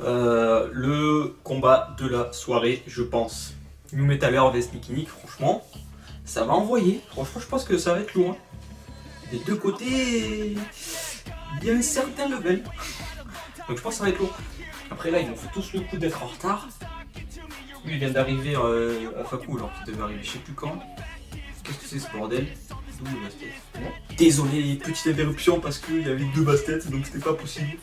Le combat de la soirée, je pense. New Metaler vs Nick, franchement, ça va envoyer. Franchement, je pense que ça va être lourd. Des deux côtés, il y a un certain level. Donc je pense que ça va être lourd. Après là, ils m'ont fait tous le coup d'être en retard. Lui, il vient d'arriver à Fakou, alors qu'il devait arriver je sais plus quand. Qu'est-ce que c'est ce bordel? D'où le basket? Désolé, petite interruption parce qu'il y avait deux baskets, donc c'était pas possible.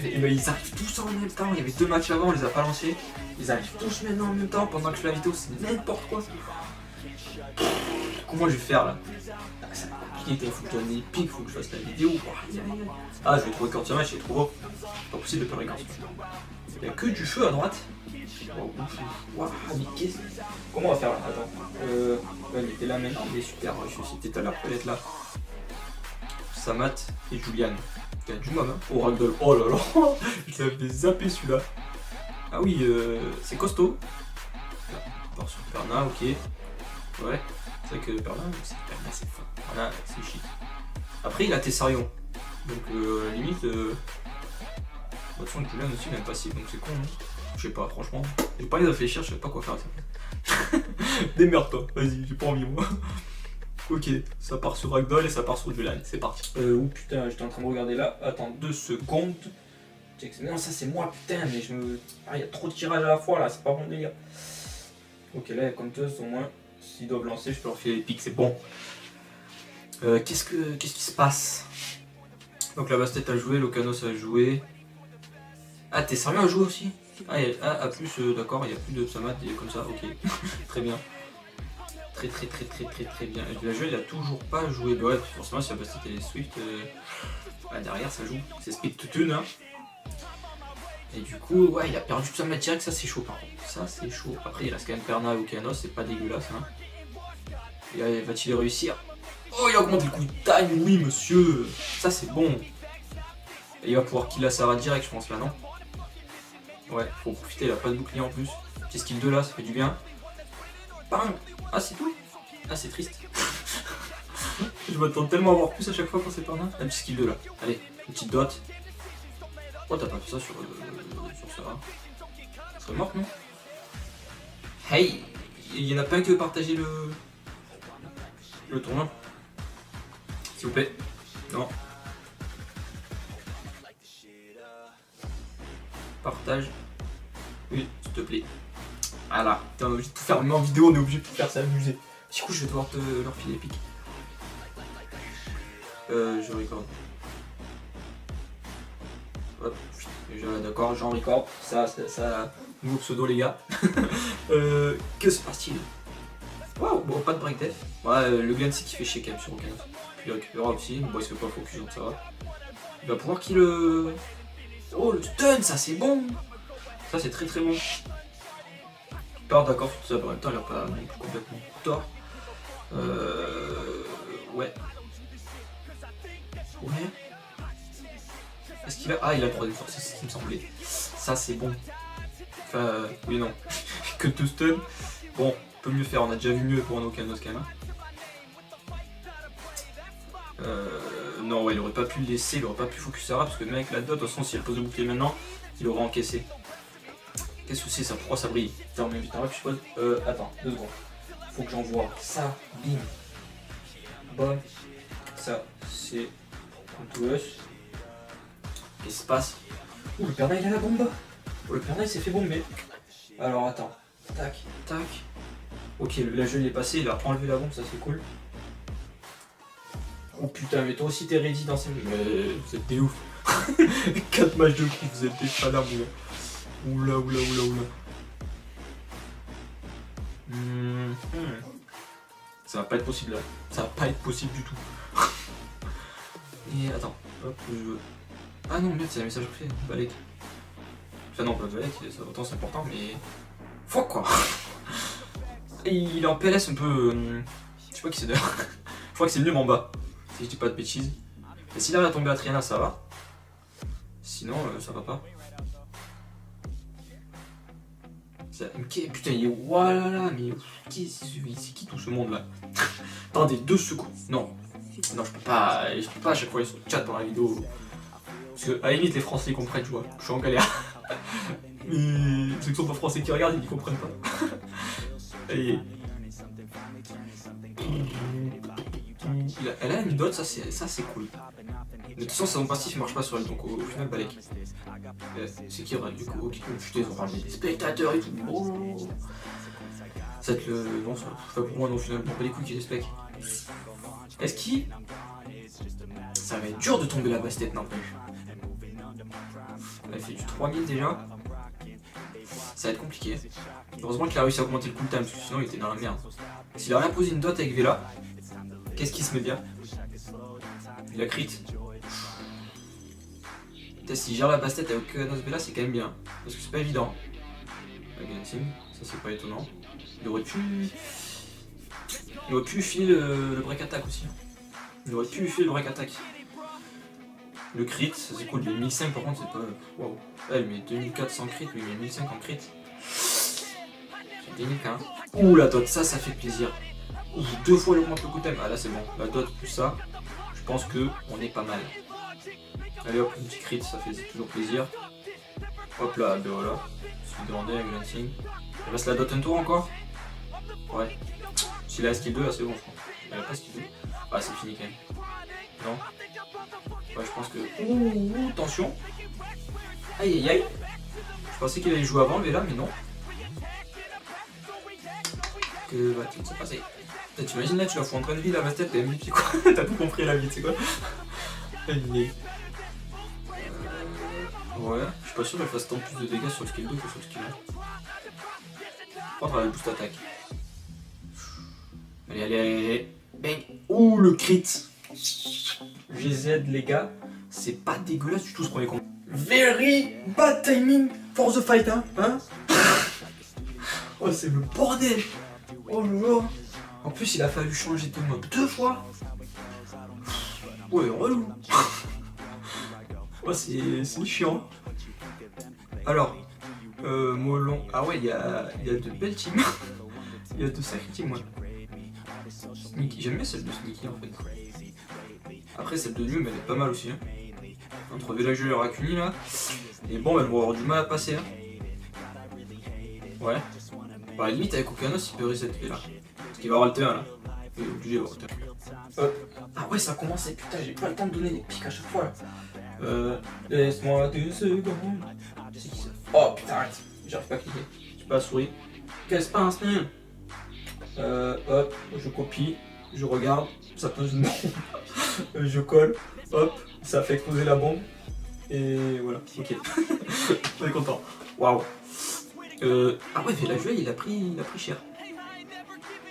Et ben, ils arrivent tous en même temps, il y avait deux matchs avant, on les a pas lancés. Ils arrivent tous maintenant en même temps pendant que je fais la vidéo, c'est n'importe quoi. Comment je vais faire là? Ça va compliqué, il faut que je donne des pics, il faut que je fasse la vidéo. Ah, je vais trouver quand match, c'est trop beau. C'est pas possible de perdre quand il y a que du feu à droite. Wow, mais qu'est-ce... Comment on va faire là? Attends. Il était là maintenant, mais super, je suis cité tout à l'heure, peut-être là. Samat et Julian. Il y a du mob, hein. Oh, Ragdoll. Oh là là, je l'avais zappé celui-là. Ah oui, c'est costaud. Par sur Perna, ok. Ouais, c'est vrai que Perna, c'est fin. Perna, c'est chic. Après, il a Tessarion. Donc, limite, de toute façon, Julian aussi, même passif, donc c'est con. Hein. Je sais pas, franchement. J'ai pas les réfléchir, je sais pas quoi faire. Démerde-toi, vas-y, j'ai pas envie, moi. Ok, ça part sur Ragdoll et ça part sur Julian, c'est parti. Oh putain, j'étais en train de regarder là. Attends, 2 secondes. Non, ça c'est moi, putain, mais je me. Ah, il y a trop de tirages à la fois là, c'est pas bon délire. Ok, là, il y a compteuse, au moins, s'ils doivent lancer, je peux leur filer les pics, c'est bon. Qu'est-ce qui se passe? Donc la basket a joué, Locanos a joué. Ah, t'es sérieux à jouer aussi? Ah, plus, d'accord, il n'y a plus de Samat, il est comme ça, ok. Très bien. Très bien. Et le jeu, il a toujours pas joué. Bah ouais, forcément, si la basket et les Swift, derrière ça joue. C'est Speed to Tune, hein. Et du coup, ouais, il a perdu toute sa matière, que ça c'est chaud par contre. Ça c'est chaud. Après, il reste quand même Perna ou Canos, c'est pas dégueulasse, hein. Et va-t-il réussir? Oh, il a augmenté le coup de time, oui, monsieur. Ça c'est bon. Et il va pouvoir kill la Sarah direct, je pense, là, non? Ouais, faut profiter, il a pas de bouclier en plus. Petit skill 2 là, ça fait du bien. Bam. Ah, c'est tout? Ah, c'est triste. Je m'attends tellement à voir plus à chaque fois quand c'est par là. Un petit skill 2 là. Allez, une petite dot. Oh, t'as pas fait ça sur Sarah? Ça serait mort, non? Hey! Il y en a pas un qui veut partager le tournoi? S'il vous plaît. Non. Partage. Oui, s'il te plaît. Voilà. T'es obligé de tout faire en vidéo, on est obligé de tout faire s'amuser. Du coup, je vais devoir leur filer pique. Je record. Hop, d'accord, j'en record. Ça, nouveau pseudo, les gars. Que se passe-t-il? Waouh, bon, pas de break def. Ouais, le Glancy qui fait chier quand même sur Okanos. Puis il récupérera aussi. Bon, il se fait pas focus, donc ça va. Il va pouvoir kill le. Oh, le stun, ça c'est bon. Ça c'est très bon. Il part d'accord sur tout ça, en même temps, il a pas complètement tort. Ouais. Ouais. Est-ce qu'il a... Ah, il a le droit de forcer, c'est ce qui me semblait. Ça, c'est bon. Enfin, oui, non. Que de stun. Bon, on peut mieux faire, on a déjà vu mieux pour un Okanos quand même. Non, ouais, il aurait pas pu le laisser, il aurait pas pu focus Sarah, parce que même avec la dot, de toute façon, si elle pose le bouclier maintenant, il aurait encaissé. Qu'est-ce que c'est ça? Pourquoi ça brille? Ferme vite un rap, je suppose. Attends, 2 secondes. Faut que j'envoie ça, bim. Bon. Ça, c'est Contours. Qu'est-ce qui se passe? Ouh, le Perna il a la bombe. Oh, le Perna il s'est fait bomber. Alors attends. Tac, tac. Ok, la jeu il est passé, il a enlevé la bombe, ça c'est cool. Oh putain, mais toi aussi t'es ready dans ces... Mais vous êtes des ouf. 4 matchs de coup, vous êtes des fadams, oula. Ça va pas être possible là. Ça va pas être possible du tout. Et attends, hop, je veux... Ah non, merde, c'est un message privé, Balek. Enfin non, pas Balek, ça autant c'est important, mais... Fuck quoi. Et il est en PLS un peu... Je sais pas qui c'est d'ailleurs. Je crois que c'est le mieux en bas, si je dis pas de bêtises. Et s'il arrive à tomber à Triana, ça va. Sinon, ça va pas. Putain, il est... Voilà, mais... C'est qui tout ce monde là? Attendez, 2 secondes. Non, je peux pas à chaque fois aller sur le chat dans la vidéo. Parce que à la limite les Français ils comprennent, tu vois, je suis en galère. Mais ceux qui sont pas français qui regardent, ils comprennent pas. Et... Elle a une dot, ça c'est cool. De toute façon, son passif il marche pas sur elle, donc au final, Balek. C'est qui du coup, ok, putain, ils ont ramené des spectateurs et tout. Oh. Ça va être le. Non, ça pas pour moi, non, au final, on pas les couilles qui est des specs. Est-ce qu'il. Ça va être dur de tomber la basket, n'empêche. Elle fait du 3000 déjà. Ça va être compliqué. Heureusement qu'il a réussi à augmenter le cooltime, parce que sinon il était dans la merde. S'il a rien posé une dot avec Vela, qu'est-ce qui se met bien? Il a crit. Putain, s'il gère la basket avec Nos Vela, c'est quand même bien. Parce que c'est pas évident. La Genting, ça c'est pas étonnant. Il aurait pu filer le break attack aussi. Il aurait pu lui filer le break attack. Le crit, ça c'est cool. Il met 1005 par contre, c'est pas. Waouh. Là, il met 2400 crit, mais il met 1005 en crit. C'est délicat. Hein. Ouh, la dot, ça fait plaisir. Ouh, 2 fois il augmente le cooltime. Ah là, c'est bon. La dot plus ça, je pense que on est pas mal. Allez hop, un petit crit, ça fait toujours plaisir. Hop là, ben voilà. Je suis demandé avec Glancing. Il reste la dot un tour encore. Ouais. S'il a skill 2, là c'est bon, je crois. Il a pas skill 2. Ah, c'est fini quand même. Non. Ouais, je pense que. Ouh, attention. Aïe aïe aïe. Je pensais qu'il allait jouer avant, mais là, mais non. Que va-t-il se passer? T'imagines là, tu la fous en train de vie, la basket, t'es MVP quoi. T'as tout compris à la vie, tu sais quoi. Ouais, je suis pas sûr qu'elle fasse tant plus de dégâts sur le skill 2 que sur le skill 1. On va le boost attaque. Allez, allez, allez. Bang. Ouh, le crit. GZ, les gars, c'est pas dégueulasse du tout ce premier combat. Very bad timing for the fight, hein. Oh, c'est le bordel. Oh là là. En plus, il a fallu changer de mode 2 fois. Ouais, relou. Oh, c'est chiant. Alors, Molon. Ah ouais, il y a de belles teams. Il y a de sacrées teams, ouais. Sneaky. J'aime bien celle de Sneaky en fait. Après, celle de Num, elle est pas mal aussi. Hein. Entre Villageux et Racuni là. Et bon, elles vont avoir du mal à passer. Hein. Ouais. Bah, à la limite, avec Okanos, il peut reset là. Parce qu'il va avoir le T1 là. Il est obligé d'avoir le T1. Ah ouais, ça a commencé. Putain, j'ai pas le temps de donner des pics à chaque fois là. Laisse-moi 2 secondes. C'est qui ça? Oh putain, arrête. J'arrive pas à cliquer. J'ai pas la souris. Qu'est-ce qui se passe? Hop, je copie, je regarde, ça pose une bombe, je colle, hop, ça fait exploser la bombe, et voilà, ok. On est content. Waouh. Ah ouais, la jouée, il a pris cher.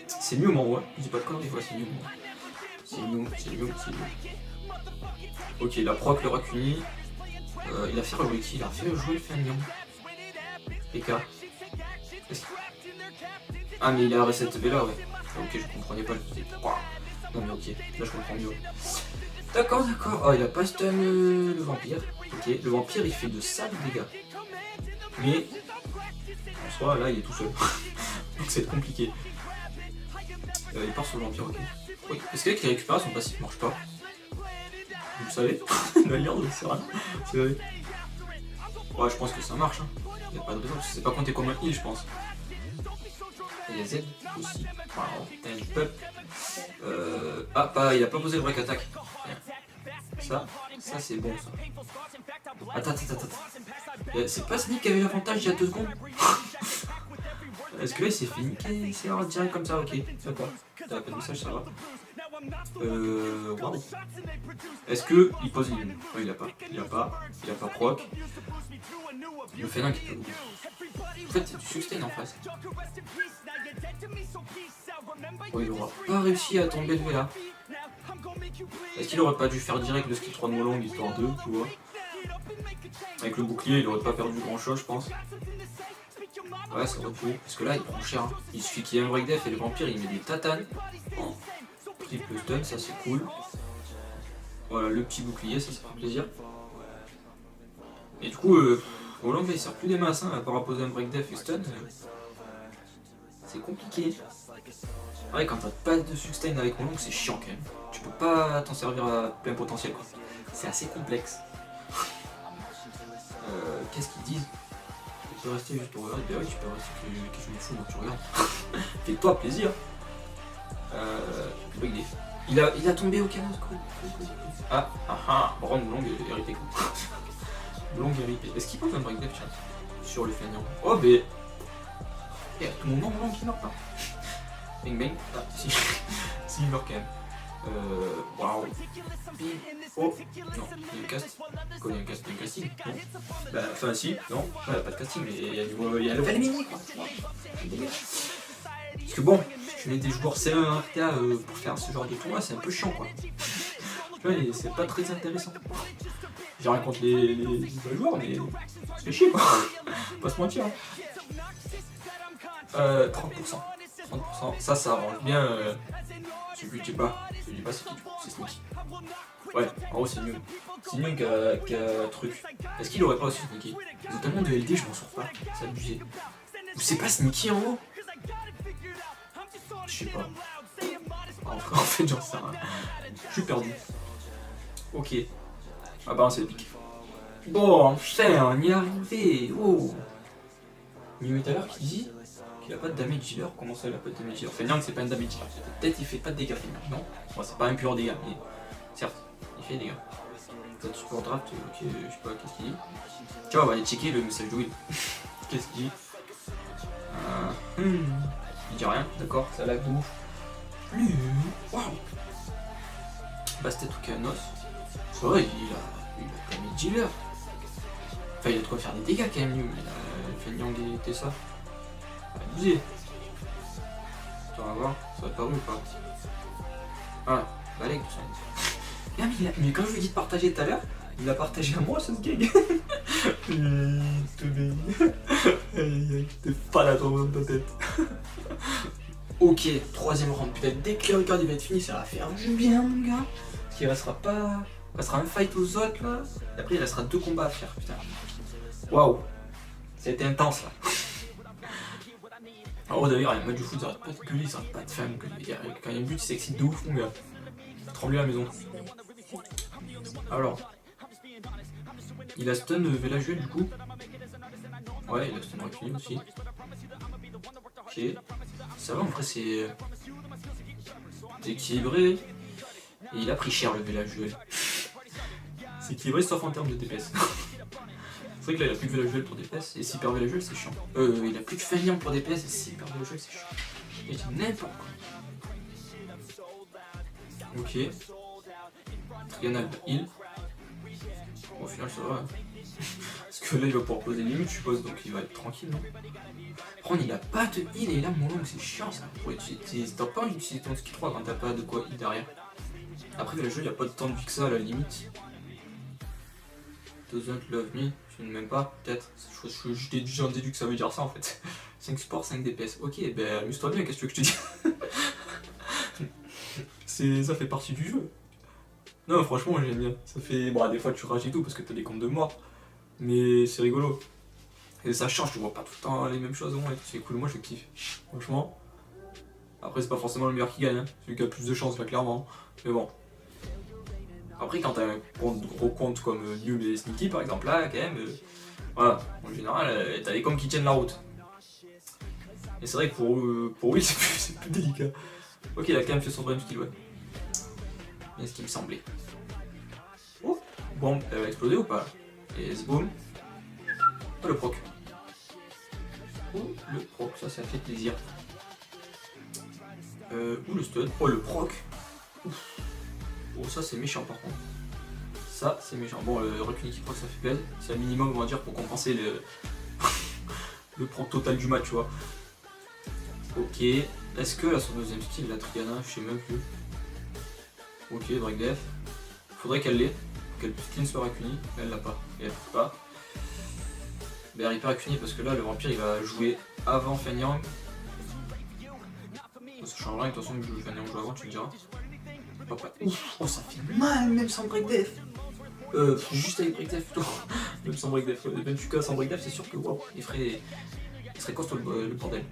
C'est mieux, moi, ouais. Je dis pas de conneries, ouais, c'est mieux. C'est mieux. Ok, il a proc le Racuni. Il a fait rejouer qui? Il a fait rejouer le Fenion. PK. Ah mais il a reset Vela, ouais. Ok, je comprenais pas le côté. Non mais ok, là je comprends mieux. D'accord. Oh, il a pas stun le vampire. Ok, le vampire il fait de sales dégâts. Mais en soi là il est tout seul. Donc c'est compliqué. Il part sur le vampire, ok. Oui. Est-ce qu'avec les récupérations son passif marche pas? Vous le savez? D'ailleurs, c'est rien. C'est vrai. Ouais, je pense que ça marche. Hein. Il n'y a pas de raison, parce que c'est pas compté comme un heal, je pense. Il y a Z aussi. Wow, t'as une pup. Il a pas posé le break attack. Ça c'est bon ça. Attends. C'est pas Sneak qui avait l'avantage il y a 2 secondes. Est-ce que là c'est fini? C'est direct comme ça, ok. C'est pas. T'as pas de message, ça va. Wow. Est-ce que il pose une? Oh, il a pas proc. Le félin qui peut. En fait, c'est du sustain en face. Oh, il aura pas réussi à tomber le là. Est-ce qu'il aurait pas dû faire direct le skill 3 de Molong histoire 2, tu vois? Avec le bouclier, il aurait pas perdu grand chose, je pense. Ouais, ça aurait pu. Parce que là, il prend cher. Hein. Il suffit qu'il y ait un break def et le vampire, il met des tatanes. Oh. Triple stun, ça c'est cool. Voilà, le petit bouclier, ça fait plaisir. Et du coup, Molong, il sert plus des masses, hein, à part à poser un break def et stun. C'est compliqué. Ouais, quand t'as pas de sustain avec Molong, c'est chiant quand même. Tu peux pas t'en servir à plein potentiel, quoi. C'est assez complexe. qu'est-ce qu'ils disent? Tu peux rester juste pour regarder. Bah oui, tu peux rester que je me fous, donc tu regardes. Fais-toi plaisir. Il a tombé au canot. Brand Long hérité quoi. Long hérité. Est-ce qu'il pose un break def sur le feignant? Oh, mais. Et à tout moment, Long qui meurt pas. Bang bang. Ah, si. Si, il meurt quand même. Waouh. Oh, non, il y a un cast. Quoi, il y a un casting? Non. Bah, enfin, si, non, il n'y a pas de casting, mais il y a level mini quoi. Parce que bon, tu mets des joueurs C1 en RTA pour faire ce genre de tournoi, c'est un peu chiant quoi. Tu vois, c'est pas très intéressant. J'ai rien contre les joueurs, mais c'est chier quoi. Pas se mentir. 30%. 30%. Ça arrange bien. Celui qui pas c'est qui? C'est Sneaky. Ouais, en gros c'est Nyung. C'est Nyung qui a truc. Est-ce qu'il aurait pas aussi Sneaky? Ils ont tellement de LD, je m'en sors pas. C'est abusé. Ou c'est pas Sneaky en haut? Je sais pas. En fait, j'en sais rien. Je suis perdu. Ok. Ah bah, c'est épique. Bon, enfin, on y est arrivé. Oh. Mieux tout à l'heure qui dit qu'il a pas de damage dealer. Comment ça, il a pas de damage dealer? Feignant que c'est pas un damage dealer. Peut-être il fait pas de dégâts, Feignant. Non, bon, c'est pas un pur dégât, mais certes, il fait des dégâts. Peut-être support draft, ok, je sais pas, qu'est-ce qu'il dit. Tu vois, on va aller checker le message de Will. Qu'est-ce qu'il dit? Il dit rien, d'accord, ça lag de ouf. Waouh. Bastet ou Kanos. C'est vrai, il a damage dealer. Enfin, il a de quoi faire des dégâts quand même, lui. Il a Feignant des Tessa. Abusé. On va voir, ça va être pas bon ou pas? Ah, balèque tout ça. Mais quand je lui ai dit de partager tout à l'heure, il l'a partagé à moi ce gag. T'es pas là dans ta tête. Ok, troisième round. Peut-être dès que le record il va être fini, ça va faire du bien mon gars. Parce qu'il restera pas. Il restera un fight aux autres là. Et après il restera 2 combats à faire, putain. Waouh. Ça a été intense là. Oh d'ailleurs, moi du foot, ça arrête pas de gueuler, ça arrête pas de faire gueuler. Quand il y a un but, il s'excite de ouf mon gars. Trembler à la maison. Alors. Il a stun Velajuel du coup. Ouais, il a stun Recuni aussi. Ok. Ça va, en vrai c'est équilibré. Et il a pris cher le Velajuel. C'est équilibré sauf en termes de DPS. C'est vrai que là il a plus que Velajuel pour DPS et s'il perd Velajuel c'est chiant. Il a plus que Feignant pour DPS et s'il perd Velajuel c'est chiant. Il dit n'importe quoi. Ok. Trianal heal. Bon, au final ça va. Parce que là il va pouvoir poser limite je suppose donc il va être tranquille non. Prendre il a pas de heal et là mon long c'est chiant ça. T'as pas envie d'utiliser ton ski 3 quand t'as pas de quoi heal derrière. Après le jeu il n'y a pas de temps de vie que ça à la limite. Doesn't love me, je ne m'aime pas, peut-être. J'en déduis que ça veut dire ça en fait. 5 support, 5 DPS. Ok, ben amuse-toi bien, qu'est-ce que tu veux que je te dise? Ça fait partie du jeu. Non, franchement, j'aime bien. Ça fait. Bon, des fois tu rages et tout parce que t'as des comptes de mort. Mais c'est rigolo. Et ça change, tu vois pas tout le temps les mêmes choses. Ouais, c'est cool, moi je kiffe. Franchement. Après, c'est pas forcément le meilleur qui gagne, hein. Celui qui a le plus de chance, là, clairement. Mais bon. Après, quand t'as un gros compte comme New et Sneaky par exemple, là, quand même, voilà, en général, t'as des comptes qui tiennent la route. Et c'est vrai que pour Will, c'est plus délicat. Ok, il a quand même fait son brain skill, ouais. Bien ce qui me semblait. Oh, bombe, elle va exploser ou pas? Et boom. Oh, le proc. Oh, le proc, ça fait plaisir. Ou le stun. Oh, le proc. Ouf. Oh, ça c'est méchant par contre. Ça c'est méchant. Bon, le recul qui proc ça fait plaisir. C'est un minimum on va dire pour compenser le proc total du match, tu vois. Ok. Est-ce que là son deuxième skill, la Triana, je sais même plus. Ok, break def. Faudrait qu'elle l'ait. Qu'elle puisse clean sur Rakuni. Mais elle l'a pas. Et elle peut pas. Ben hyper Rakuni parce que là le vampire il va jouer avant Feignant. Ça change rien, de toute façon que Feignant joue avant, tu me diras. Ouf, oh ça fait mal même sans break def. Juste avec break def plutôt. Même sans break def. Même tu casses sans break def, c'est sûr que wow, il serait costaud le bordel.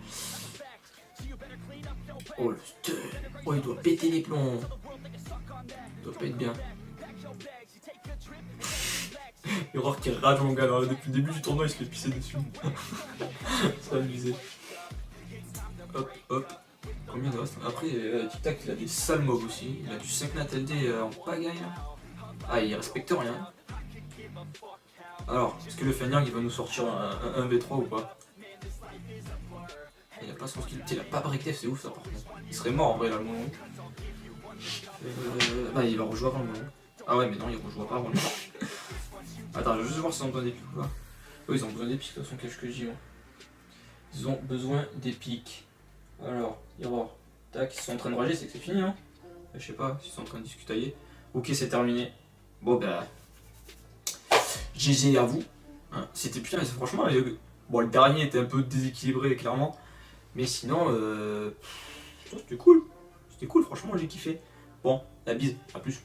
Oh le stun. Oh il doit péter les plombs. Il doit pas être bien. Erreur qui rage mon gars, alors depuis le début du tournoi il se fait pisser dessus. C'est abusé. Hop, hop. Combien de reste? Après, Tic Tac il a des sales mobs aussi. Il a du 5 Nat LD en pagaille. Ah, il respecte rien. Alors, est-ce que le Fenrir il va nous sortir un V3 ou pas? Il a pas son skill, il a pas break c'est ouf ça par contre. Il serait mort en vrai là le moment. Bah il va rejouer avant le moment. Ah ouais mais non il rejoue pas avant le moment. Attends, je vais juste voir s'ils ont besoin des pics ou pas. Oui ils ont besoin des pics de toute façon, qu'est-ce que je dis moi. Ils ont besoin des pics. Alors, Error. Tac, ils sont en train de rager, c'est que c'est fini hein. Je sais pas, s'ils sont en train de discutailler. Ok c'est terminé. Bon bah. GG à vous. Hein, c'était putain, franchement, bon le dernier était un peu déséquilibré clairement. Mais sinon, c'était cool. C'était cool, franchement, j'ai kiffé. Bon, la bise, à plus.